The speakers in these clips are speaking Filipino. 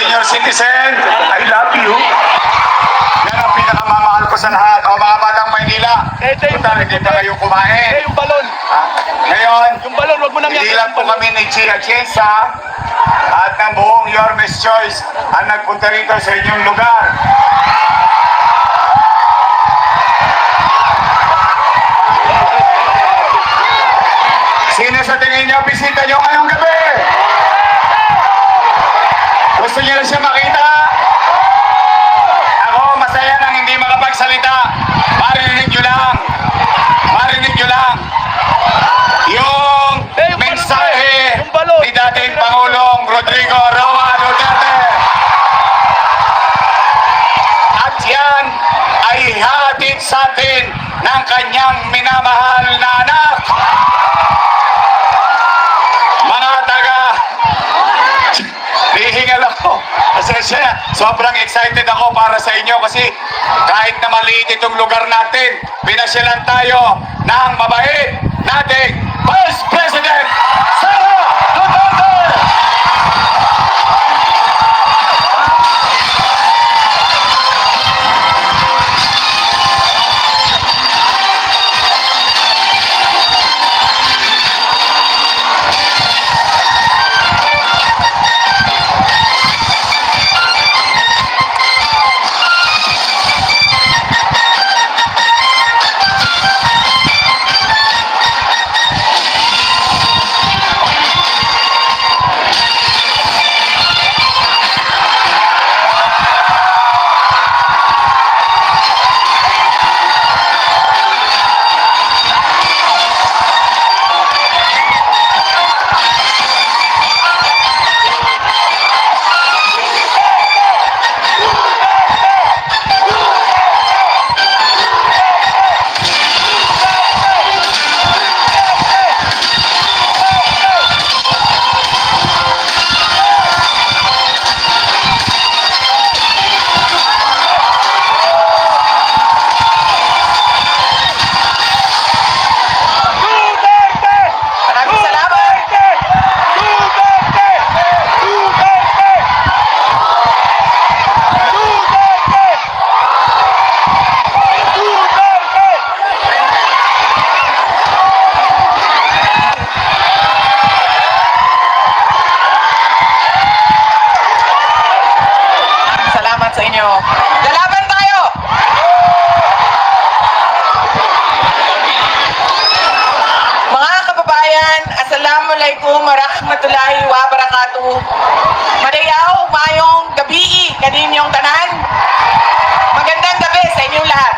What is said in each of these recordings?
senior citizen, I love you. Yan ang pinakamamahal ko sa lahat. O mga batang Maynila, total, hindi pa kayo kumain. Yung balon. Ngayon, Yung balon, wag mo nang hindi lang po kami ni Chia Chiesa at ng buong Yormes Choice ang nagpunta rito sa inyong lugar. Sino sa tingin niyo bisita niyo ngayong gabi? Gusto niyo na siya makita? Ako masaya nang hindi makapagsalita. Marinig niyo lang. Marinig niyo lang. Yung mensahe ni dating Pangulong Rodrigo Roa Duterte. At yan ay hatid sa atin ng kanyang minamahal na anak. Mga taga, hihingal ako. Asensya, sobrang excited ako para sa inyo kasi kahit na maliit itong lugar natin, pinasyalan tayo ng mabait nating Vice President Sara Duterte! Sa inyo. Lalaban tayo! Mga kababayan, Assalamualaikum warahmatullahi wabarakatuh. Madayaw, mayong gabi, kaninyong tanan. Magandang gabi sa inyong lahat.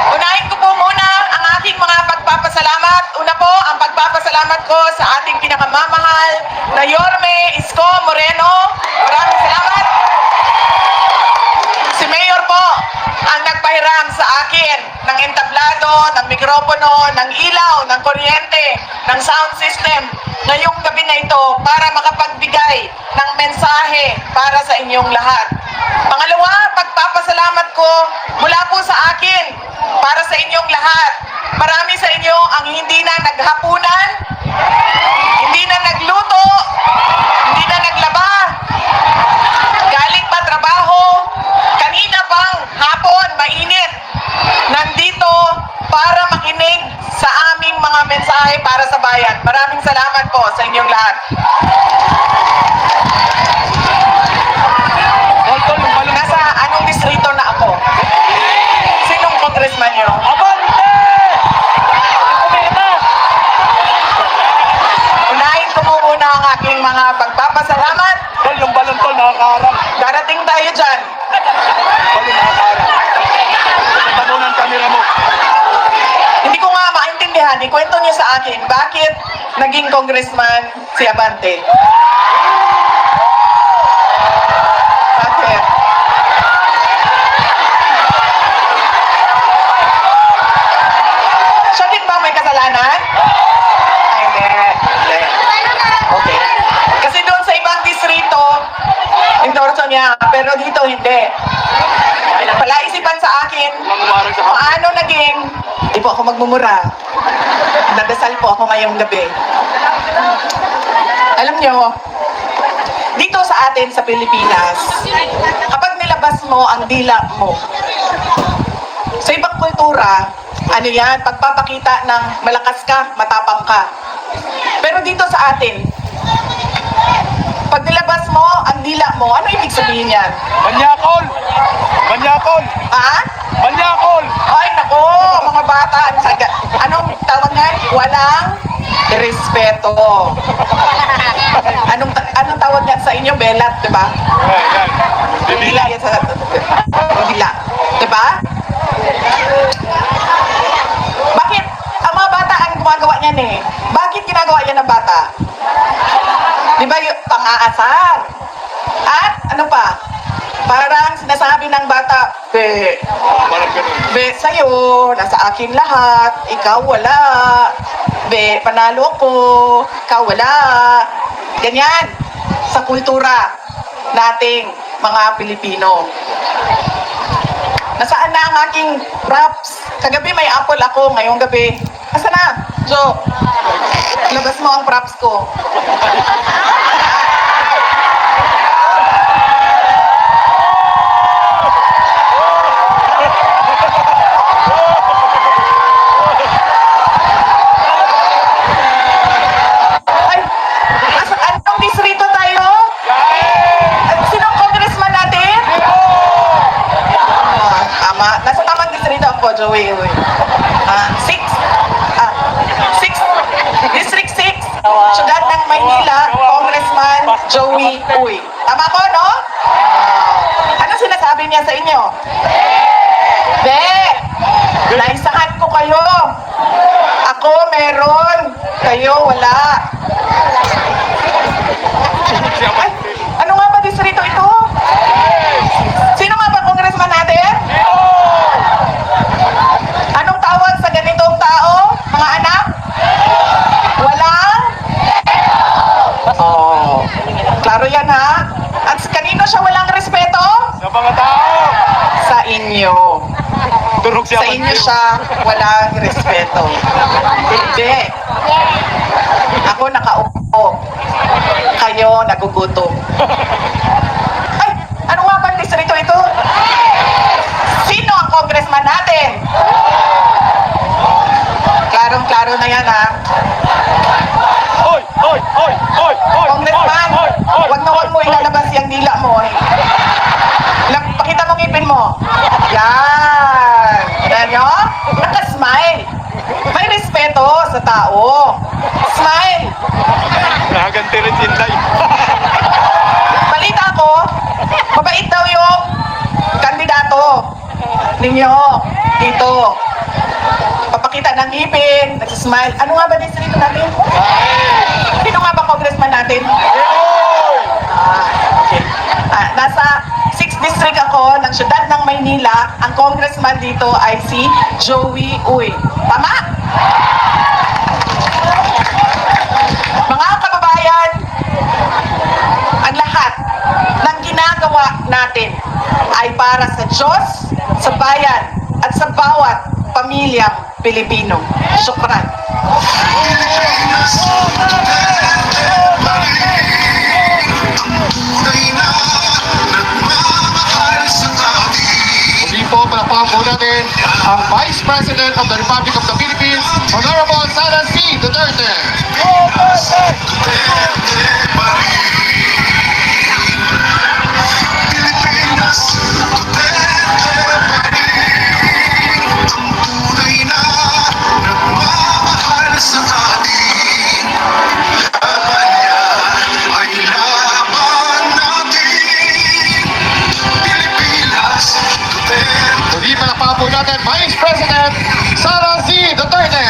Unahin ko po muna ang aking mga pagpapasalamat. Una po, ang pagpapasalamat ko sa ating pinakamamahal na Yorme Isko Moreno. Maraming salamat. Si Mayor po ang nagpahiram sa akin ng entablado, ng mikropono, ng ilaw, ng kuryente, ng sound system ngayong gabi na ito para makapagbigay ng mensahe para sa inyong lahat. Pangalawa, pagpapasalamat ko mula po sa akin para sa inyong lahat. Marami sa inyo ang hindi na naghapunan, hindi na nagluto, hindi na naglaba, galing pa trabaho, kanina pang hapon, mainit, nandito para makinig sa aming mga mensahe para sa bayan. Maraming salamat po sa inyong lahat. Nasa anong distrito na ako? Sinong congressman nyo? Abante! Unahin ko muna ang aking mga pagpapasalamat. Tol, yung balon tol, nakakaharap. Darating tayo dyan. Tol, yung nakakaharap. Tanong ng camera mo. Hindi ko nga maintindihan, ikwento niyo sa akin, bakit naging congressman si Abante? Bakit? Siya din ba may kasalanan? Ay, hindi. Okay. Kasi doon sa ibang distrito, endorso niya, pero dito hindi. Palaisipan sa akin, paano naging, di po ako magmumura. Nadasal po ako ngayong gabi. Alam nyo, dito sa atin sa Pilipinas, kapag nilabas mo ang dila mo, sa ibang kultura, ano yan, pagpapakita ng malakas ka, matapang ka. Pero dito sa atin, pag nilabas mo ang dila mo, ano ibig sabihin yan? Manyakol! Manyakol! Ha? Manyakol! Ay, nako, mga bata. Anong tawag nga? Walang respeto. Anong tawag nga sa inyo? Belat, di ba? Yan. Dila yan sa... Dila. Di ba? Bakit? Ang mga bata ang gumagawa niyan eh. Bakit ginagawa yan ng bata? Di ba yung pang-aasar? At ano pa? Parang sinasabi ng bata, Parang ganun. sa'yo, nasa akin lahat, ikaw wala. Panalo ko, ikaw wala. Ganyan, sa kultura nating mga Pilipino. Nasaan na ang aking props? Kagabi may apple ako, ngayong gabi. Asa na? Jo, labas mo ang props ko. Ay, anong distrito tayo? Sinong congressman natin? Tama. Nasa tamang distrito ako, Joey. District 6, Syudad ng Maynila, Congressman Joey Uy. Tama ko, no? Ano sinasabi niya sa inyo? Naisahan ko kayo. Ako meron, kayo wala. Ay, ano nga ba distrito ito? Sino nga ba congressman natin? Anong tawag sa ganitong tao, mga anak? Walang? Oh, klaro yan ha? At kanino siya walang respeto? Sa mga tao! Sa inyo. Turok siya. Sa inyo siya walang respeto. Hindi. Ako nakaupo. Kayo nagugutom. Ay, ano nga ba distrito ito? Sino ang congressman natin? Klarong-klaro na yan ha. Oy! Oy! Oy! Oy! Oy! Congressman, Oy! Oy! wag na wag mo ilalabas yung dila mo. Pakita mo ngipin mo. Yan. Yan nyo? Naka-smile. May respeto sa tao. Smile. Nakaganti rin yun tayo. Balita ko, mabait daw yung kandidato ninyo dito. Papakita ng ngipin, nagsismile. Ano nga ba distrito natin? Sino nga ba congressman natin? Okay. Nasa 6th district ako ng Syudad ng Maynila. Ang congressman dito ay si Joey Uy. Tama? Mga kababayan, ang lahat ng ginagawa natin ay para sa Diyos, sa bayan, at sa bawat pamilyang Pilipino. Syukran. Muli po, palakpakan po natin ang Vice President of the Republic of the Philippines, Honorable Sara C. Duterte. Muli, palakpakan po natin Vice President Sara C. Duterte.